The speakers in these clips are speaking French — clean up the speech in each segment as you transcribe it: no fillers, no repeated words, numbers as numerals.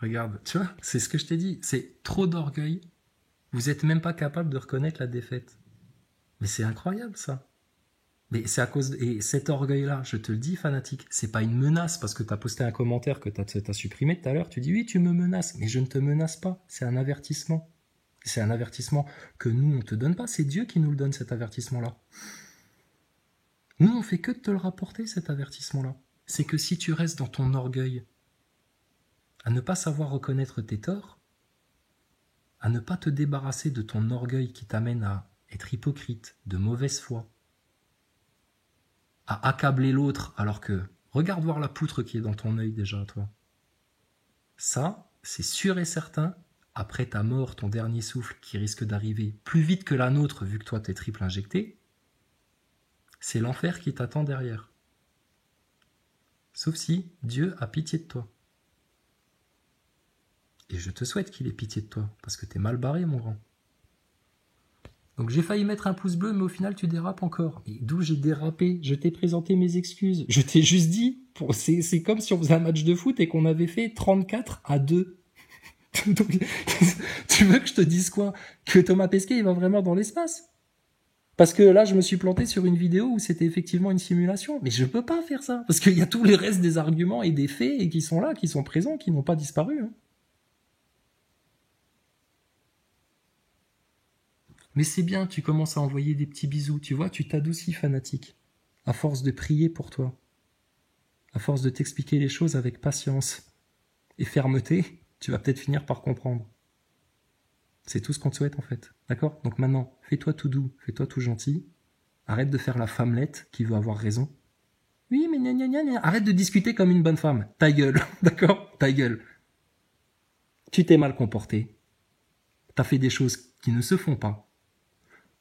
Regarde, tu vois, c'est ce que je t'ai dit. C'est trop d'orgueil. Vous n'êtes même pas capable de reconnaître la défaite. Mais c'est incroyable, ça. Mais c'est à cause... Et cet orgueil-là, je te le dis, fanatique, c'est pas une menace parce que tu as posté un commentaire que tu as supprimé tout à l'heure. Tu dis, oui, tu me menaces. Mais je ne te menace pas. C'est un avertissement. C'est un avertissement que nous, on te donne pas. C'est Dieu qui nous le donne, cet avertissement-là. Nous, on fait que de te le rapporter, cet avertissement-là. C'est que si tu restes dans ton orgueil, à ne pas savoir reconnaître tes torts, à ne pas te débarrasser de ton orgueil qui t'amène à être hypocrite, de mauvaise foi, à accabler l'autre alors que regarde voir la poutre qui est dans ton œil déjà, toi. Ça, c'est sûr et certain, après ta mort, ton dernier souffle qui risque d'arriver plus vite que la nôtre vu que toi t'es triple injecté, c'est l'enfer qui t'attend derrière. Sauf si Dieu a pitié de toi. Et je te souhaite qu'il ait pitié de toi, parce que t'es mal barré, mon grand. Donc j'ai failli mettre un pouce bleu, mais au final tu dérapes encore. Et d'où j'ai dérapé? Je t'ai présenté mes excuses. Je t'ai juste dit, c'est comme si on faisait un match de foot et qu'on avait fait 34-2. Donc, tu veux que je te dise quoi? Que Thomas Pesquet, il va vraiment dans l'espace? Parce que là, je me suis planté sur une vidéo où c'était effectivement une simulation. Mais je peux pas faire ça. Parce qu'il y a tous les restes des arguments et des faits et qui sont là, qui sont présents, qui n'ont pas disparu. Hein. Mais c'est bien, tu commences à envoyer des petits bisous. Tu vois, tu t'adoucis, fanatique. À force de prier pour toi. À force de t'expliquer les choses avec patience et fermeté, tu vas peut-être finir par comprendre. C'est tout ce qu'on te souhaite en fait. D'accord? Donc maintenant, fais-toi tout doux, fais-toi tout gentil. Arrête de faire la femmelette qui veut avoir raison. Oui, mais gna gna gna gna. Arrête de discuter comme une bonne femme. Ta gueule. D'accord? Ta gueule. Tu t'es mal comporté. T'as fait des choses qui ne se font pas.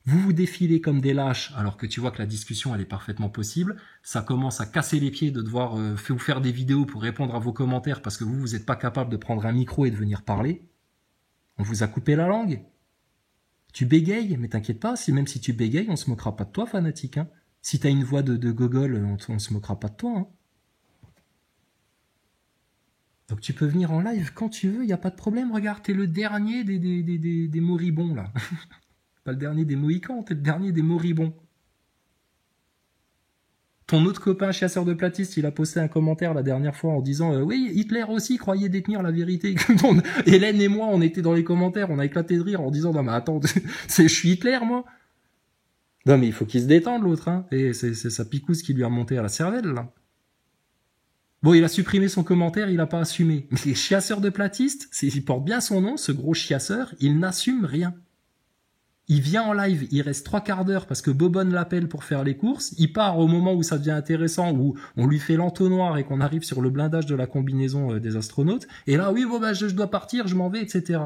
Vous vous défilez comme des lâches alors que tu vois que la discussion elle est parfaitement possible. Ça commence à casser les pieds de devoir vous faire des vidéos pour répondre à vos commentaires parce que vous n'êtes pas capable de prendre un micro et de venir parler. On vous a coupé la langue. Tu bégayes, mais t'inquiète pas, même si tu bégayes, on se moquera pas de toi, fanatique. Hein. Si t'as une voix de gogol, on se moquera pas de toi. Hein. Donc tu peux venir en live quand tu veux, y a pas de problème. Regarde, t'es le dernier des moribonds là. Pas le dernier des Mohicans, t'es le dernier des moribonds. Ton autre copain chasseur de platistes, il a posté un commentaire la dernière fois en disant oui, Hitler aussi croyait détenir la vérité. Hélène et moi, on était dans les commentaires, on a éclaté de rire en disant non mais attends, je suis Hitler moi. Non mais il faut qu'il se détende l'autre, hein. Et c'est sa picouse qui lui a remonté à la cervelle là. Bon, il a supprimé son commentaire, il a pas assumé. Mais les chasseurs de platistes, il porte bien son nom, ce gros chiasseur, il n'assume rien. Il vient en live, il reste 3/4 d'heure parce que Bobonne l'appelle pour faire les courses. Il part au moment où ça devient intéressant, où on lui fait l'entonnoir et qu'on arrive sur le blindage de la combinaison des astronautes. Et là, oui, bon, bah, je dois partir, je m'en vais, etc.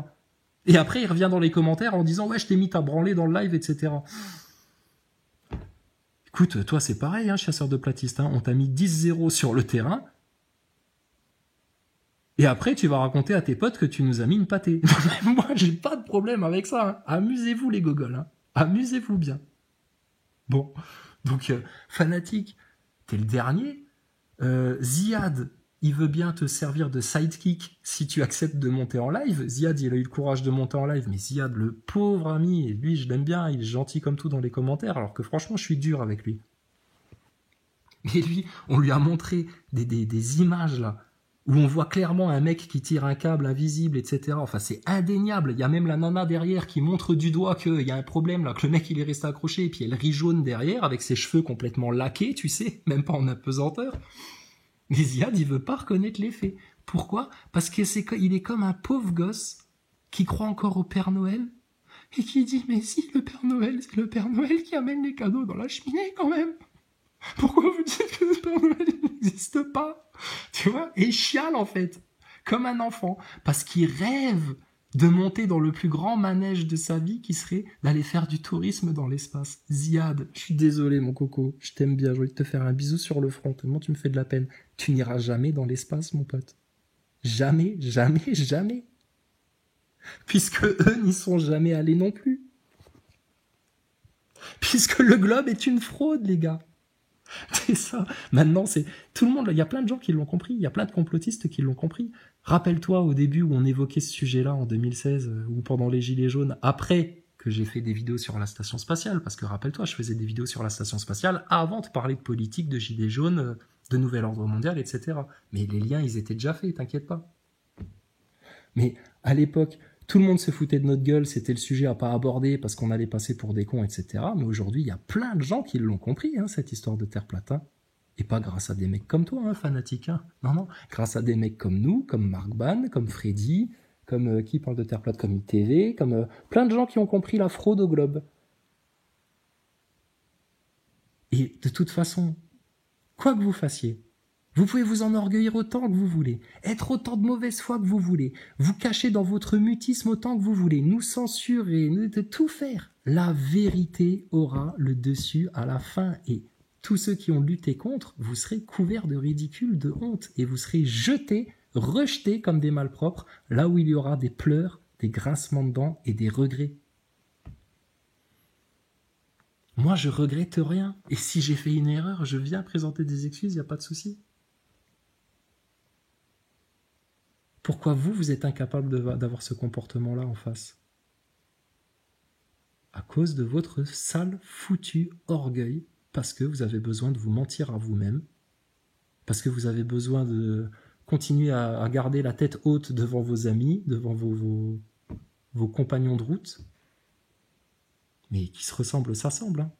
Et après, il revient dans les commentaires en disant, ouais, je t'ai mis ta branlée dans le live, etc. Écoute, toi, c'est pareil, hein, chasseur de platistes. Hein. On t'a mis 10-0 sur le terrain. Et après, tu vas raconter à tes potes que tu nous as mis une pâtée. Moi, j'ai pas de problème avec ça. Hein. Amusez-vous, les gogoles. Hein. Amusez-vous bien. Bon, donc, fanatique, t'es le dernier. Ziad, il veut bien te servir de sidekick si tu acceptes de monter en live. Ziad, il a eu le courage de monter en live. Mais Ziad, le pauvre ami, et lui, je l'aime bien. Il est gentil comme tout dans les commentaires. Alors que franchement, je suis dur avec lui. Et lui, on lui a montré des images, là, où on voit clairement un mec qui tire un câble invisible, etc. Enfin, c'est indéniable. Il y a même la nana derrière qui montre du doigt qu'il y a un problème, là, que le mec, il est resté accroché, et puis elle rit jaune derrière, avec ses cheveux complètement laqués, tu sais, même pas en apesanteur. Mais Ziad, il veut pas reconnaître les faits. Pourquoi? Parce qu'il est comme un pauvre gosse qui croit encore au Père Noël, et qui dit, mais si, le Père Noël, c'est le Père Noël qui amène les cadeaux dans la cheminée, quand même. Pourquoi vous dites que le Père Noël n'existe pas? Tu vois? Et il chiale, en fait. Comme un enfant. Parce qu'il rêve de monter dans le plus grand manège de sa vie qui serait d'aller faire du tourisme dans l'espace. Ziad, je suis désolé, mon coco. Je t'aime bien. J'ai envie de te faire un bisou sur le front. Tellement tu me fais de la peine. Tu n'iras jamais dans l'espace, mon pote. Jamais, jamais, jamais. Puisque eux n'y sont jamais allés non plus. Puisque le globe est une fraude, les gars. C'est ça. Maintenant, c'est tout le monde. Il y a plein de gens qui l'ont compris. Il y a plein de complotistes qui l'ont compris. Rappelle-toi au début où on évoquait ce sujet-là en 2016 ou pendant les Gilets jaunes, après que j'ai fait des vidéos sur la station spatiale, parce que rappelle-toi, je faisais des vidéos sur la station spatiale avant de parler de politique, de Gilets jaunes, de nouvel ordre mondial, etc. Mais les liens, ils étaient déjà faits, t'inquiète pas. Mais à l'époque, tout le monde se foutait de notre gueule, c'était le sujet à pas aborder parce qu'on allait passer pour des cons, etc. Mais aujourd'hui, il y a plein de gens qui l'ont compris, hein, cette histoire de Terre plate. Hein. Et pas grâce à des mecs comme toi, hein, fanatique. Hein. Non, non, grâce à des mecs comme nous, comme Marc Ban, comme Freddy, comme qui parle de Terre plate, comme ITV, comme plein de gens qui ont compris la fraude au globe. Et de toute façon, quoi que vous fassiez, vous pouvez vous enorgueillir autant que vous voulez, être autant de mauvaise foi que vous voulez, vous cacher dans votre mutisme autant que vous voulez, nous censurer, de tout faire. La vérité aura le dessus à la fin et tous ceux qui ont lutté contre, vous serez couverts de ridicule, de honte et vous serez jetés, rejetés comme des malpropres, là où il y aura des pleurs, des grincements de dents et des regrets. Moi, je regrette rien. Et si j'ai fait une erreur, je viens présenter des excuses, il n'y a pas de souci. Pourquoi vous êtes incapable d'avoir ce comportement-là en face? À cause de votre sale, foutu orgueil, parce que vous avez besoin de vous mentir à vous-même, parce que vous avez besoin de continuer à garder la tête haute devant vos amis, devant vos compagnons de route, mais qui se ressemblent, s'assemblent. Hein.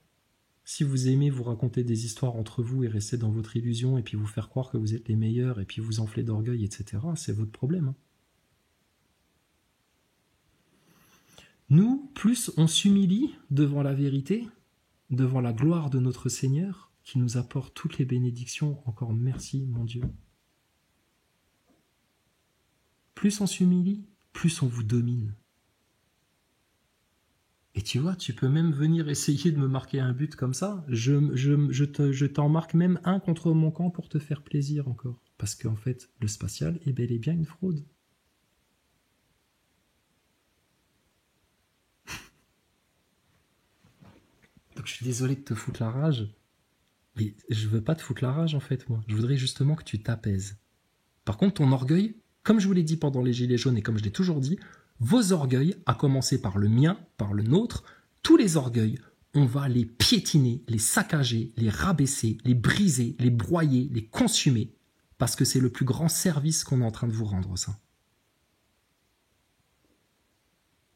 Si vous aimez vous raconter des histoires entre vous et rester dans votre illusion et puis vous faire croire que vous êtes les meilleurs et puis vous enfler d'orgueil, etc., c'est votre problème. Hein. Nous, plus on s'humilie devant la vérité, devant la gloire de notre Seigneur, qui nous apporte toutes les bénédictions, encore merci, mon Dieu. Plus on s'humilie, plus on vous domine. Et tu vois, tu peux même venir essayer de me marquer un but comme ça. Je t'en marque même un contre mon camp pour te faire plaisir encore. Parce qu'en fait, le spatial est bel et bien une fraude. Donc je suis désolé de te foutre la rage. Mais je veux pas te foutre la rage en fait, moi. Je voudrais justement que tu t'apaises. Par contre, ton orgueil, comme je vous l'ai dit pendant les Gilets jaunes et comme je l'ai toujours dit, vos orgueils, à commencer par le mien, par le nôtre, tous les orgueils, on va les piétiner, les saccager, les rabaisser, les briser, les broyer, les consumer, parce que c'est le plus grand service qu'on est en train de vous rendre, ça.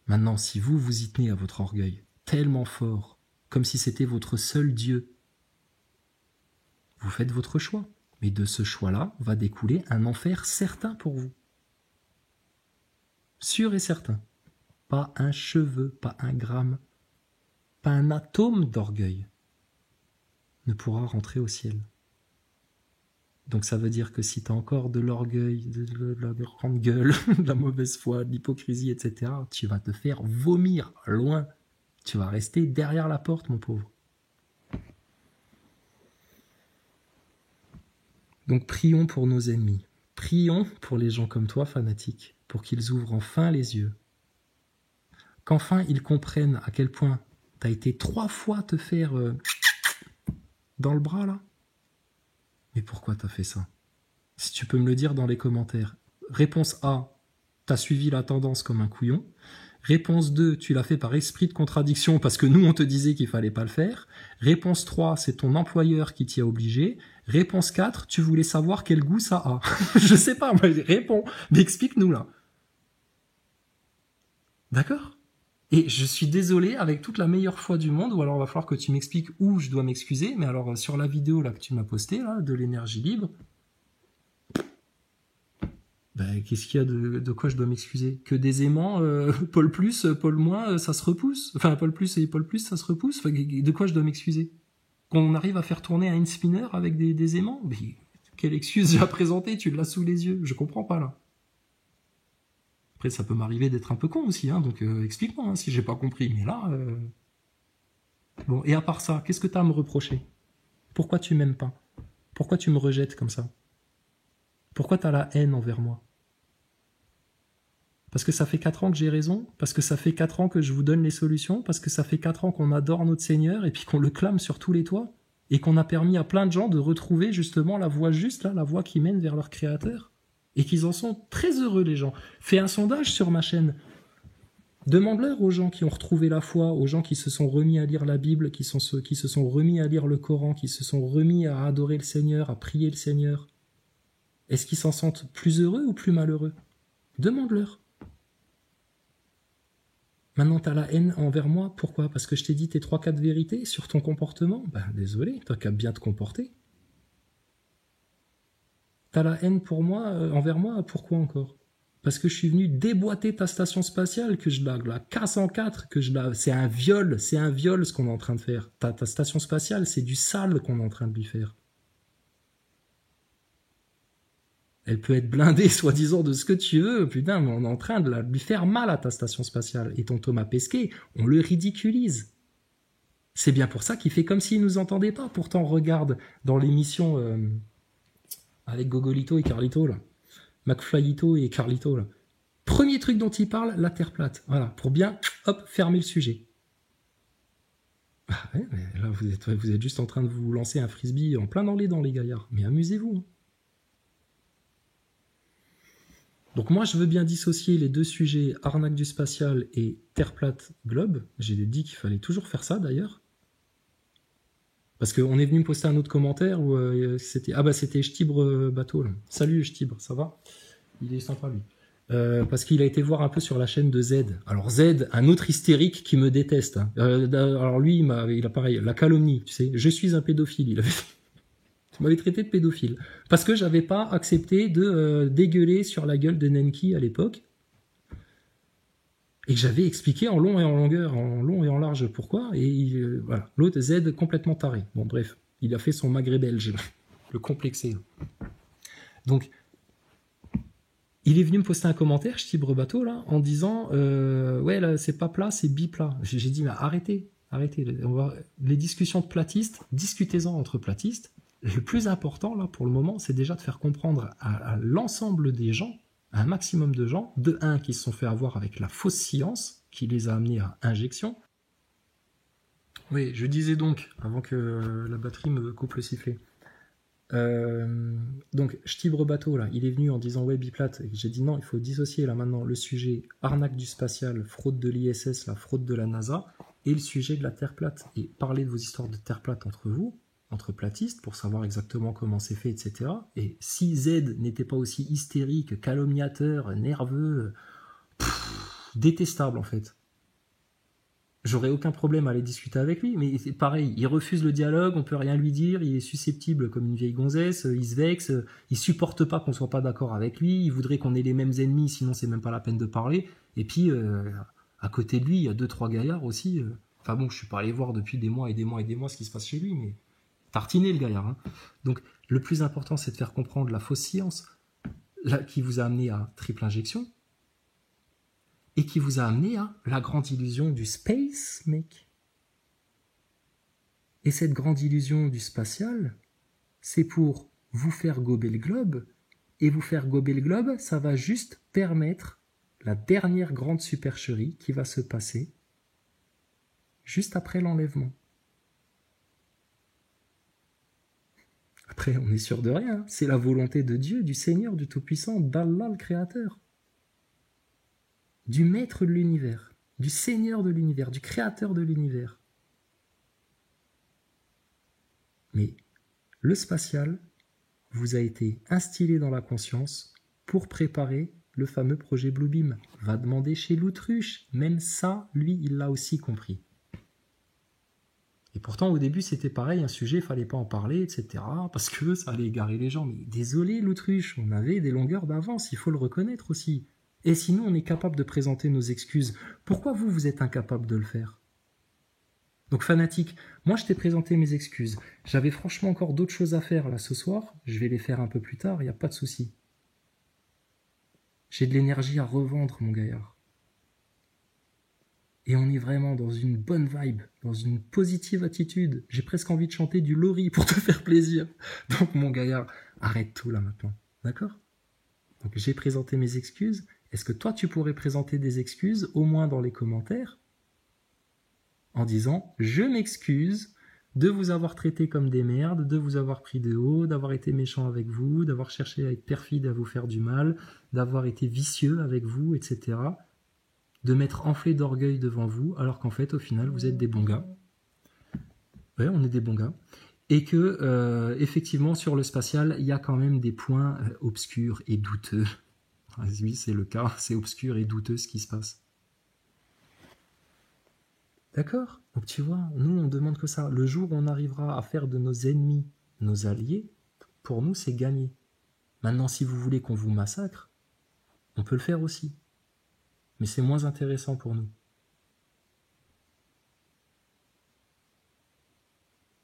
Maintenant, si vous vous y tenez à votre orgueil, tellement fort, comme si c'était votre seul Dieu, vous faites votre choix. Mais de ce choix-là va découler un enfer certain pour vous. Sûr et certain. Pas un cheveu, pas un gramme, pas un atome d'orgueil ne pourra rentrer au ciel. Donc ça veut dire que si tu as encore de l'orgueil, de la grande gueule, de la mauvaise foi, de l'hypocrisie, etc., tu vas te faire vomir loin. Tu vas rester derrière la porte, mon pauvre. Donc prions pour nos ennemis. Prions pour les gens comme toi, fanatiques, pour qu'ils ouvrent enfin les yeux. Qu'enfin ils comprennent à quel point tu as été 3 fois te faire dans le bras, là. Mais pourquoi tu as fait ça? Si tu peux me le dire dans les commentaires. Réponse A, tu as suivi la tendance comme un couillon. Réponse 2, tu l'as fait par esprit de contradiction parce que nous, on te disait qu'il fallait pas le faire. Réponse 3, c'est ton employeur qui t'y a obligé. Réponse 4, tu voulais savoir quel goût ça a. Je sais pas, moi, réponds, mais explique-nous là. D'accord? Et je suis désolé, avec toute la meilleure foi du monde, ou alors il va falloir que tu m'expliques où je dois m'excuser, mais alors sur la vidéo là que tu m'as postée, là, de l'énergie libre, ben, qu'est-ce qu'il y a de quoi je dois m'excuser? Que des aimants, Paul plus, Paul moins, ça se repousse. Enfin, Paul plus et Paul plus, ça se repousse. Enfin, de quoi je dois m'excuser? Qu'on arrive à faire tourner un spinner avec des aimants? Mais quelle excuse j'ai à présenter? Tu l'as sous les yeux. Je comprends pas, là. Après, ça peut m'arriver d'être un peu con aussi, hein, donc explique-moi hein, si j'ai pas compris. Mais là... Bon, et à part ça, qu'est-ce que t'as à me reprocher? Pourquoi tu m'aimes pas? Pourquoi tu me rejettes comme ça? Pourquoi t'as la haine envers moi? Parce que ça fait 4 ans que j'ai raison? Parce que ça fait 4 ans que je vous donne les solutions? Parce que ça fait 4 ans qu'on adore notre Seigneur et puis qu'on le clame sur tous les toits? et qu'on a permis à plein de gens de retrouver justement la voie juste, là, la voie qui mène vers leur créateur. Et qu'ils en sont très heureux, les gens. Fais un sondage sur ma chaîne. Demande-leur aux gens qui ont retrouvé la foi, aux gens qui se sont remis à lire la Bible, qui se sont remis à lire le Coran, qui se sont remis à adorer le Seigneur, à prier le Seigneur. Est-ce qu'ils s'en sentent plus heureux ou plus malheureux? Demande-leur. Maintenant, tu as la haine envers moi. Pourquoi? Parce que je t'ai dit tes 3-4 vérités sur ton comportement? Ben, désolé, t'as qu'à bien te comporter. T'as la haine pour moi, envers moi? Pourquoi encore? Parce que je suis venu déboîter ta station spatiale, que je la casse en 4, que c'est un viol ce qu'on est en train de faire. Ta station spatiale, c'est du sale qu'on est en train de lui faire. Elle peut être blindée, soi-disant, de ce que tu veux, putain, mais on est en train de lui faire mal à ta station spatiale. Et ton Thomas Pesquet, on le ridiculise. C'est bien pour ça qu'il fait comme s'il nous entendait pas. Pourtant, regarde, dans l'émission avec Gogolito et Carlito, là, McFlyito et Carlito, là. Premier truc dont il parle, la Terre plate. Voilà, pour bien, hop, fermer le sujet. Ah ouais, mais là, vous êtes juste en train de vous lancer un frisbee en plein dans les dents, les gaillards. Mais amusez-vous, hein. Donc moi, je veux bien dissocier les deux sujets, arnaque du spatial et terre plate globe. J'ai dit qu'il fallait toujours faire ça, d'ailleurs. Parce qu'on est venu me poster un autre commentaire où c'était... Ah bah c'était Ch'tibre Bateau, là. Salut Ch'tibre, ça va? Il est sympa, lui. Parce qu'il a été voir un peu sur la chaîne de Z. Alors Z, un autre hystérique qui me déteste. Hein. Alors lui, il a pareil, la calomnie, tu sais. Je suis un pédophile, il m'avait traité de pédophile. Parce que j'avais pas accepté de dégueuler sur la gueule de Nenki à l'époque. Et que j'avais expliqué en long et en longueur, en long et en large pourquoi. Et voilà, l'autre Z complètement taré. Bon bref, il a fait son maghré belge, le complexé. Donc, il est venu me poster un commentaire, Ch'tibre Bateau, là, en disant ouais, là, c'est pas plat, c'est biplat. J'ai dit, mais arrêtez. Les discussions de platistes, discutez-en entre platistes. Le plus important, là, pour le moment, c'est déjà de faire comprendre à l'ensemble des gens, à un maximum de gens, qui se sont fait avoir avec la fausse science, qui les a amenés à injection. Oui, je disais donc, avant que la batterie me coupe le sifflet. Donc, Ch'tibre Bateau, là, il est venu en disant ouais, biplate. J'ai dit non, il faut dissocier là maintenant le sujet arnaque du spatial, fraude de l'ISS, la fraude de la NASA, et le sujet de la Terre plate. Et parler de vos histoires de Terre plate entre vous, entre platistes, pour savoir exactement comment c'est fait, etc. Et si Z n'était pas aussi hystérique, calomniateur, nerveux, détestable en fait, j'aurais aucun problème à aller discuter avec lui, mais c'est pareil, il refuse le dialogue, on peut rien lui dire, il est susceptible comme une vieille gonzesse, il se vexe, il supporte pas qu'on soit pas d'accord avec lui, il voudrait qu'on ait les mêmes ennemis, sinon c'est même pas la peine de parler. Et puis, à côté de lui, il y a 2-3 gaillards aussi. Enfin bon, je suis pas allé voir depuis des mois et des mois et des mois ce qui se passe chez lui, mais tartiné le gaillard. Hein. Donc, le plus important, c'est de faire comprendre la fausse science qui vous a amené à triple injection, et qui vous a amené à la grande illusion du space, mec. Et cette grande illusion du spatial, c'est pour vous faire gober le globe, et vous faire gober le globe, ça va juste permettre la dernière grande supercherie qui va se passer juste après l'enlèvement. Après, on est sûr de rien, c'est la volonté de Dieu, du Seigneur, du Tout-Puissant, d'Allah le Créateur. Du maître de l'univers, du Seigneur de l'univers, du Créateur de l'univers. Mais le spatial vous a été instillé dans la conscience pour préparer le fameux projet Bluebeam. Va demander chez l'autruche, même ça, lui, il l'a aussi compris. Et pourtant, au début, c'était pareil, un sujet, il fallait pas en parler, etc., parce que ça allait égarer les gens. Mais désolé, l'autruche, on avait des longueurs d'avance, il faut le reconnaître aussi. Et sinon, on est capable de présenter nos excuses. Pourquoi vous êtes incapable de le faire? Donc, fanatique, moi, je t'ai présenté mes excuses. J'avais franchement encore d'autres choses à faire là ce soir. Je vais les faire un peu plus tard, il n'y a pas de souci. J'ai de l'énergie à revendre, mon gaillard. Et on est vraiment dans une bonne vibe, dans une positive attitude. J'ai presque envie de chanter du Lori pour te faire plaisir. Donc, mon gaillard, arrête tout là maintenant. D'accord? Donc, j'ai présenté mes excuses. Est-ce que toi, tu pourrais présenter des excuses, au moins dans les commentaires, en disant « Je m'excuse de vous avoir traité comme des merdes, de vous avoir pris de haut, d'avoir été méchant avec vous, d'avoir cherché à être perfide, à vous faire du mal, d'avoir été vicieux avec vous, etc. De m'être enflé d'orgueil devant vous, alors qu'en fait, au final, vous êtes des bons gars. Ouais, on est des bons gars. Et que, effectivement, sur le spatial, il y a quand même des points obscurs et douteux. Ah, oui, c'est le cas, c'est obscur et douteux ce qui se passe. D'accord? Donc tu vois, nous on demande que ça. Le jour où on arrivera à faire de nos ennemis nos alliés, pour nous c'est gagné. Maintenant, si vous voulez qu'on vous massacre, on peut le faire aussi. Mais c'est moins intéressant pour nous.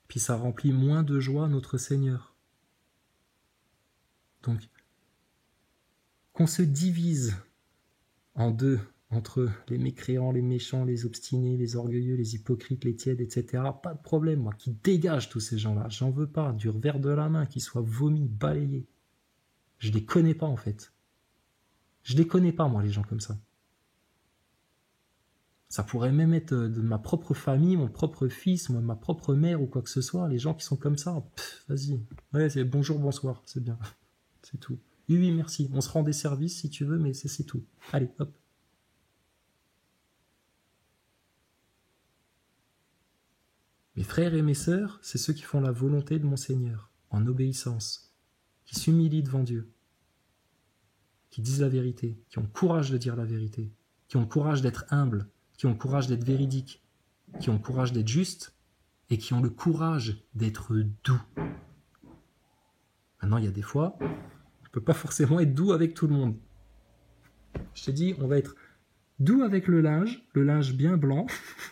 Puis ça remplit moins de joie notre Seigneur. Donc, qu'on se divise en deux, entre les mécréants, les méchants, les obstinés, les orgueilleux, les hypocrites, les tièdes, etc. Pas de problème, moi, qui dégage tous ces gens-là. J'en veux pas, du revers de la main, qui soient vomis, balayés. Je les connais pas, en fait. Je les connais pas, moi, les gens comme ça. Ça pourrait même être de ma propre famille, mon propre fils, ma propre mère ou quoi que ce soit. Les gens qui sont comme ça, vas-y. Ouais, c'est bonjour, bonsoir, c'est bien. C'est tout. Oui, oui, merci. On se rend des services si tu veux, mais c'est tout. Allez, hop. Mes frères et mes sœurs, c'est ceux qui font la volonté de mon Seigneur, en obéissance, qui s'humilient devant Dieu, qui disent la vérité, qui ont le courage de dire la vérité, qui ont le courage d'être humbles, qui ont le courage d'être véridiques, qui ont le courage d'être justes, et qui ont le courage d'être doux. Maintenant, il y a des fois, on ne peut pas forcément être doux avec tout le monde. Je t'ai dit, on va être doux avec le linge bien blanc,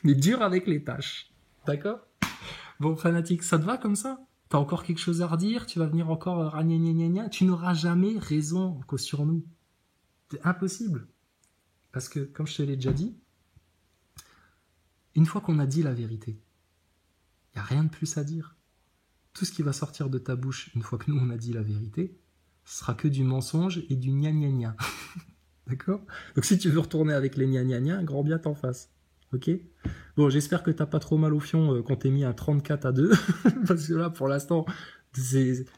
mais dur avec les taches. D'accord ? Bon, fanatique, ça te va comme ça ? T'as encore quelque chose à redire ? Tu vas venir encore ragnagnagnagna ? Tu n'auras jamais raison sur nous. C'est impossible. Parce que, comme je te l'ai déjà dit, une fois qu'on a dit la vérité, il n'y a rien de plus à dire. Tout ce qui va sortir de ta bouche, une fois que nous on a dit la vérité, ce sera que du mensonge et du gna-gna-gna. D'accord ? Donc si tu veux retourner avec les gna-gna-gna, grand bien t'en face. Ok ? Bon, j'espère que t'as pas trop mal au fion quand t'es mis à 34 à 2. Parce que là, pour l'instant,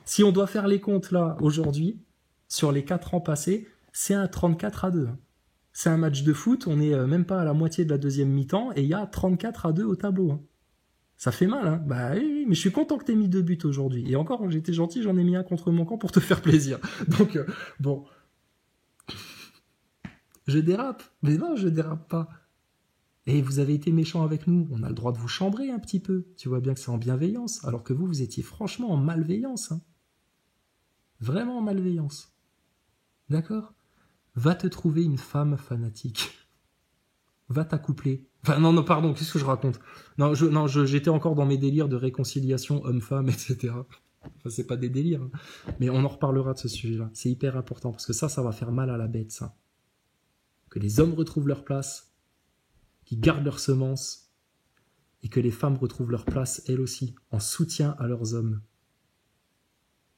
si on doit faire les comptes là, aujourd'hui, sur les 4 ans passés, c'est un 34 à 2. C'est un match de foot, on n'est même pas à la moitié de la deuxième mi-temps, et il y a 34 à 2 au tableau. Ça fait mal, hein. Bah oui, mais je suis content que t'aies mis 2 buts aujourd'hui. Et encore, j'étais gentil, j'en ai mis un contre mon camp pour te faire plaisir. Donc, bon. Je dérape. Mais non, je dérape pas. Et vous avez été méchant avec nous, on a le droit de vous chambrer un petit peu. Tu vois bien que c'est en bienveillance, alors que vous étiez franchement en malveillance. Hein. Vraiment en malveillance. D'accord ? Va te trouver une femme fanatique. Va t'accoupler. Enfin, non, pardon, qu'est-ce que je raconte ? J'étais encore dans mes délires de réconciliation homme-femme, etc. Enfin, c'est pas des délires. Hein. Mais on en reparlera de ce sujet-là. C'est hyper important, parce que ça va faire mal à la bête, ça. Que les hommes retrouvent leur place, qui gardent leurs semences, et que les femmes retrouvent leur place, elles aussi, en soutien à leurs hommes.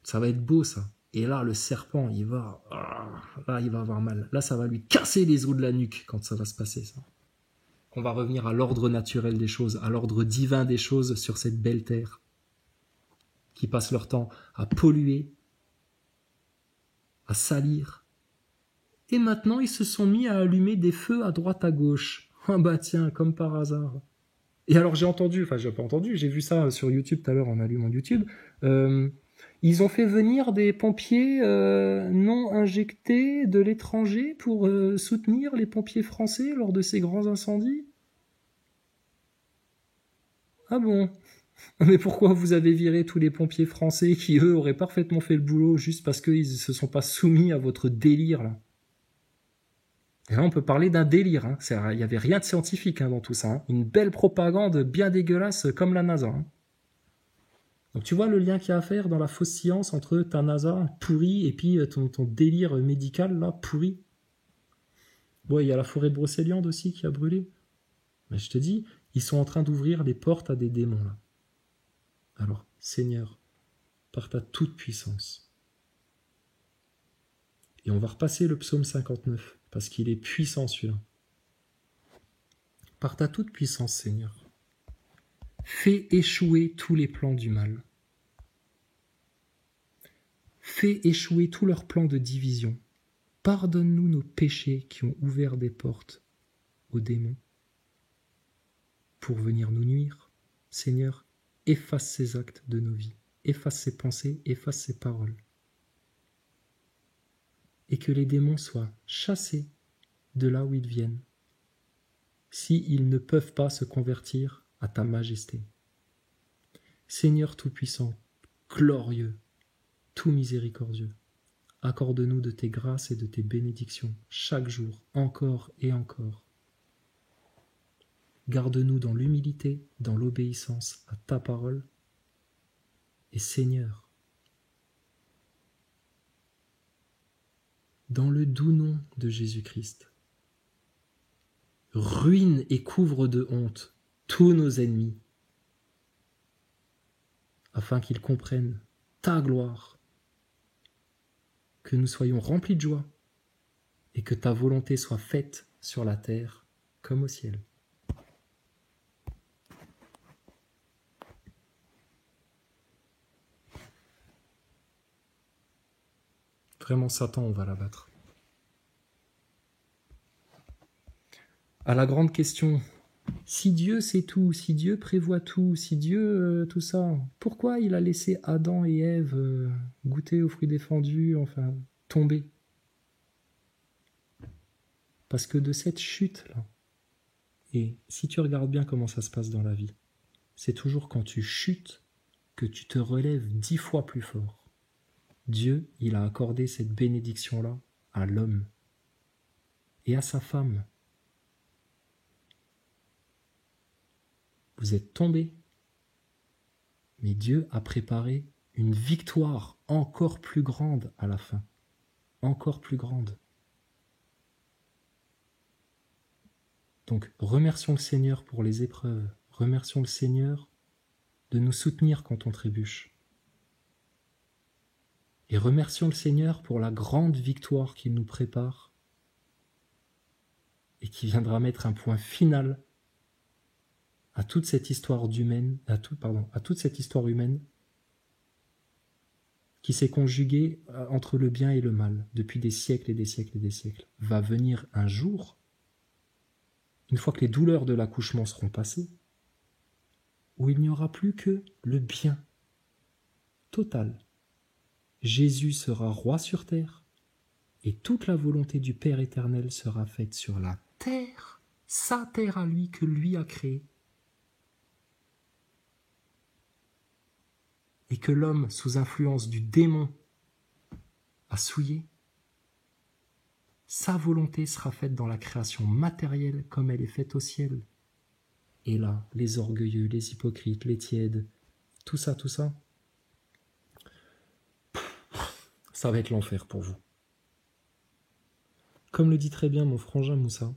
Ça va être beau, ça. Et là, le serpent, il va avoir mal. Là, ça va lui casser les os de la nuque quand ça va se passer, ça. On va revenir à l'ordre naturel des choses, à l'ordre divin des choses sur cette belle terre, qui passent leur temps à polluer, à salir. Et maintenant, ils se sont mis à allumer des feux à droite à gauche. Ah bah tiens, comme par hasard. Et alors j'ai vu ça sur YouTube tout à l'heure en allumant YouTube. Ils ont fait venir des pompiers non injectés de l'étranger pour soutenir les pompiers français lors de ces grands incendies. Ah bon ? Mais pourquoi vous avez viré tous les pompiers français qui, eux, auraient parfaitement fait le boulot juste parce qu'ils ne se sont pas soumis à votre délire, là ? Et là, on peut parler d'un délire. Hein. Il n'y avait rien de scientifique dans tout ça. Hein. Une belle propagande bien dégueulasse comme la NASA. Hein. Donc tu vois le lien qu'il y a à faire dans la fausse science entre ta NASA pourrie et puis ton délire médical là pourri. Bon, il y a la forêt de Brocéliande aussi qui a brûlé. Mais je te dis, ils sont en train d'ouvrir les portes à des démons là. Alors, Seigneur, par ta toute puissance. Et on va repasser le psaume 59. Parce qu'il est puissant celui-là. Par ta toute puissance, Seigneur, Fais échouer tous les plans du mal. Fais échouer tous leurs plans de division. Pardonne-nous nos péchés qui ont ouvert des portes aux démons pour venir nous nuire. Seigneur, efface ces actes de nos vies. Efface ces pensées, efface ces paroles. Et que les démons soient chassés de là où ils viennent, s'ils ne peuvent pas se convertir à ta majesté. Seigneur Tout-Puissant, glorieux, tout miséricordieux, accorde-nous de tes grâces et de tes bénédictions chaque jour, encore et encore. Garde-nous dans l'humilité, dans l'obéissance à ta parole. Et Seigneur, dans le doux nom de Jésus-Christ, ruine et couvre de honte tous nos ennemis, afin qu'ils comprennent ta gloire, que nous soyons remplis de joie et que ta volonté soit faite sur la terre comme au ciel. Vraiment, Satan, on va l'abattre. À la grande question, si Dieu sait tout, si Dieu prévoit tout, si Dieu tout ça, pourquoi il a laissé Adam et Ève goûter aux fruits défendus, enfin, tomber? Parce que de cette chute-là, et si tu regardes bien comment ça se passe dans la vie, c'est toujours quand tu chutes que tu te relèves 10 fois plus fort. Dieu, il a accordé cette bénédiction-là à l'homme et à sa femme. Vous êtes tombés, mais Dieu a préparé une victoire encore plus grande à la fin, encore plus grande. Donc remercions le Seigneur pour les épreuves, remercions le Seigneur de nous soutenir quand on trébuche. Et remercions le Seigneur pour la grande victoire qu'il nous prépare et qui viendra mettre un point final à toute cette histoire humaine, à toute cette histoire humaine qui s'est conjuguée entre le bien et le mal depuis des siècles et des siècles et des siècles. Va venir un jour, une fois que les douleurs de l'accouchement seront passées, où il n'y aura plus que le bien total. Jésus sera roi sur terre et toute la volonté du Père éternel sera faite sur la terre, sa terre à lui que lui a créée. Et que l'homme, sous influence du démon, a souillé, sa volonté sera faite dans la création matérielle comme elle est faite au ciel. Et là, les orgueilleux, les hypocrites, les tièdes, tout ça, ça va être l'enfer pour vous. Comme le dit très bien mon frangin Moussa,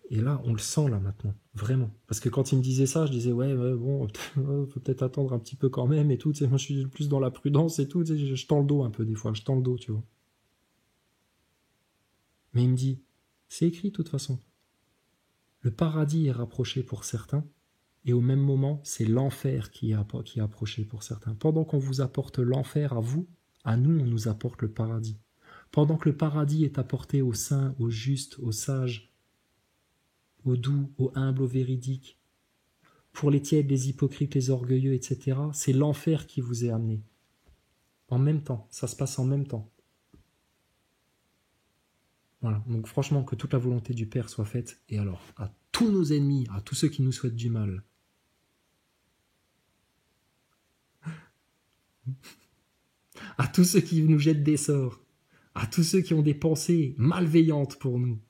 et là, on le sent là maintenant, vraiment. Parce que quand il me disait ça, je disais ouais bon, faut peut-être attendre un petit peu quand même et tout. Tu sais, moi je suis plus dans la prudence et tout. Tu sais, je tends le dos un peu des fois, je tends le dos, tu vois. Mais il me dit, c'est écrit de toute façon. Le paradis est rapproché pour certains, et au même moment, c'est l'enfer qui est approché pour certains. Pendant qu'on vous apporte l'enfer à vous, à nous, on nous apporte le paradis. Pendant que le paradis est apporté aux saints, aux justes, aux sages, aux doux, aux humbles, aux véridiques, pour les tièdes, les hypocrites, les orgueilleux, etc., c'est l'enfer qui vous est amené. En même temps, ça se passe en même temps. Voilà, donc franchement, que toute la volonté du Père soit faite, et alors, à tous nos ennemis, à tous ceux qui nous souhaitent du mal, à tous ceux qui nous jettent des sorts, à tous ceux qui ont des pensées malveillantes pour nous,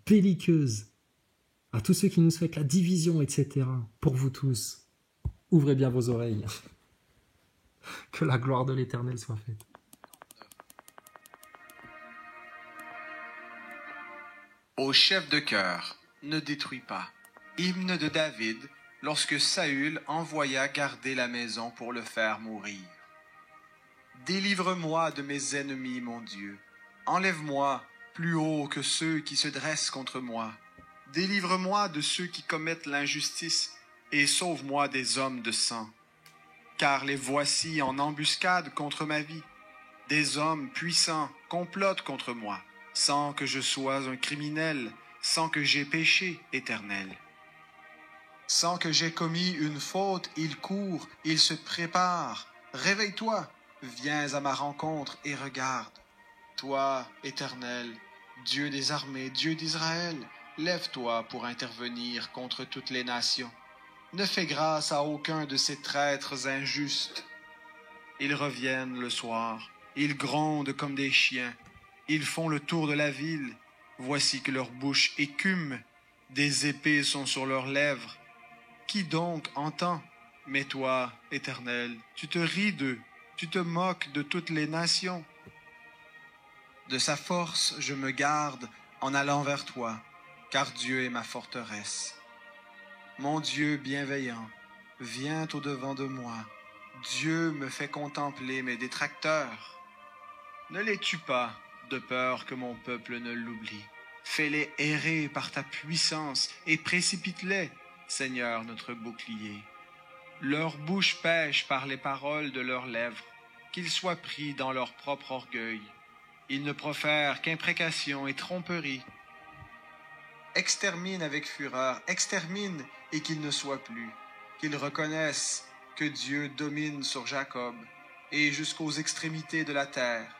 belliqueuses, à tous ceux qui nous souhaitent la division, etc., pour vous tous, ouvrez bien vos oreilles. Que la gloire de l'Éternel soit faite. Au chef de chœur, ne détruis pas. Hymne de David, lorsque Saül envoya garder la maison pour le faire mourir. Délivre-moi de mes ennemis, mon Dieu. Enlève-moi plus haut que ceux qui se dressent contre moi. Délivre-moi de ceux qui commettent l'injustice et sauve-moi des hommes de sang. Car les voici en embuscade contre ma vie. Des hommes puissants complotent contre moi, sans que je sois un criminel, sans que j'aie péché, Éternel. Sans que j'aie commis une faute, ils courent, ils se préparent. Réveille-toi, viens à ma rencontre et regarde. Toi, Éternel, Dieu des armées, Dieu d'Israël, lève-toi pour intervenir contre toutes les nations. Ne fais grâce à aucun de ces traîtres injustes. Ils reviennent le soir, ils grondent comme des chiens, ils font le tour de la ville. Voici que leur bouche écume, des épées sont sur leurs lèvres. Qui donc entend? Mais toi, Éternel, tu te ris d'eux, tu te moques de toutes les nations. De sa force, je me garde en allant vers toi, car Dieu est ma forteresse. Mon Dieu bienveillant, viens au-devant de moi. Dieu me fait contempler mes détracteurs. Ne les tue pas, de peur que mon peuple ne l'oublie. Fais-les errer par ta puissance et précipite-les, Seigneur notre bouclier. Leur bouche pêche par les paroles de leurs lèvres, qu'ils soient pris dans leur propre orgueil. Ils ne profèrent qu'imprécations et tromperies. Extermine avec fureur, extermine et qu'ils ne soient plus, qu'ils reconnaissent que Dieu domine sur Jacob et jusqu'aux extrémités de la terre.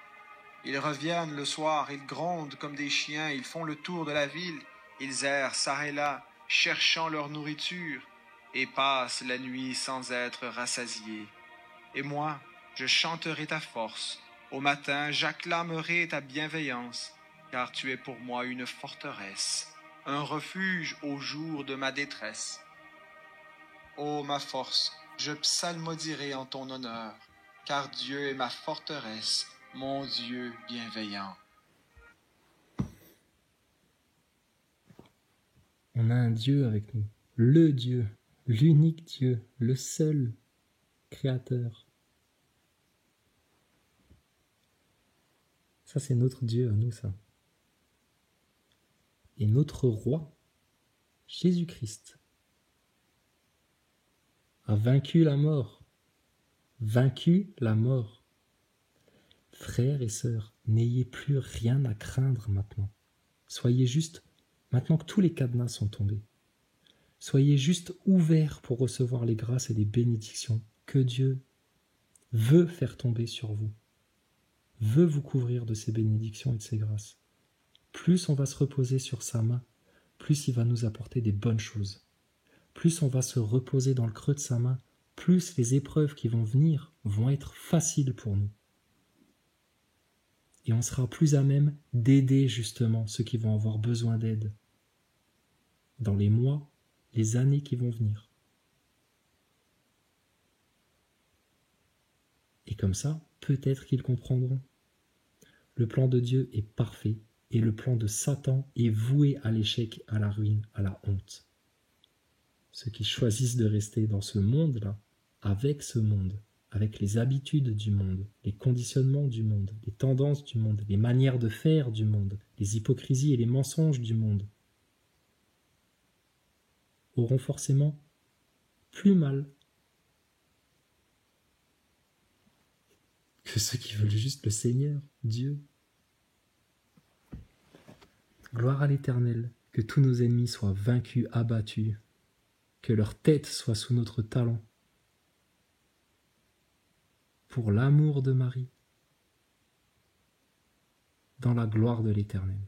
Ils reviennent le soir, ils grondent comme des chiens, ils font le tour de la ville, ils errent çà et là, cherchant leur nourriture, et passent la nuit sans être rassasiés. Et moi, je chanterai ta force, au matin j'acclamerai ta bienveillance, car tu es pour moi une forteresse, un refuge au jour de ma détresse. Ô ma force, je psalmodierai en ton honneur, car Dieu est ma forteresse, mon Dieu bienveillant. On a un Dieu avec nous, le Dieu, l'unique Dieu, le seul créateur. Ça, c'est notre Dieu à nous, ça. Et notre roi, Jésus-Christ, a vaincu la mort. Vaincu la mort. Frères et sœurs, n'ayez plus rien à craindre maintenant. Soyez juste, maintenant que tous les cadenas sont tombés, soyez juste ouverts pour recevoir les grâces et les bénédictions que Dieu veut faire tomber sur vous, veut vous couvrir de ses bénédictions et de ses grâces. Plus on va se reposer sur sa main, plus il va nous apporter des bonnes choses. Plus on va se reposer dans le creux de sa main, plus les épreuves qui vont venir vont être faciles pour nous. Et on sera plus à même d'aider justement ceux qui vont avoir besoin d'aide dans les mois, les années qui vont venir. Et comme ça, peut-être qu'ils comprendront. Le plan de Dieu est parfait et le plan de Satan est voué à l'échec, à la ruine, à la honte. Ceux qui choisissent de rester dans ce monde-là, avec ce monde, avec les habitudes du monde, les conditionnements du monde, les tendances du monde, les manières de faire du monde, les hypocrisies et les mensonges du monde, auront forcément plus mal que ceux qui veulent juste le Seigneur, Dieu. Gloire à l'Éternel, que tous nos ennemis soient vaincus, abattus, que leur tête soit sous notre talon. Pour l'amour de Marie, dans la gloire de l'Éternel.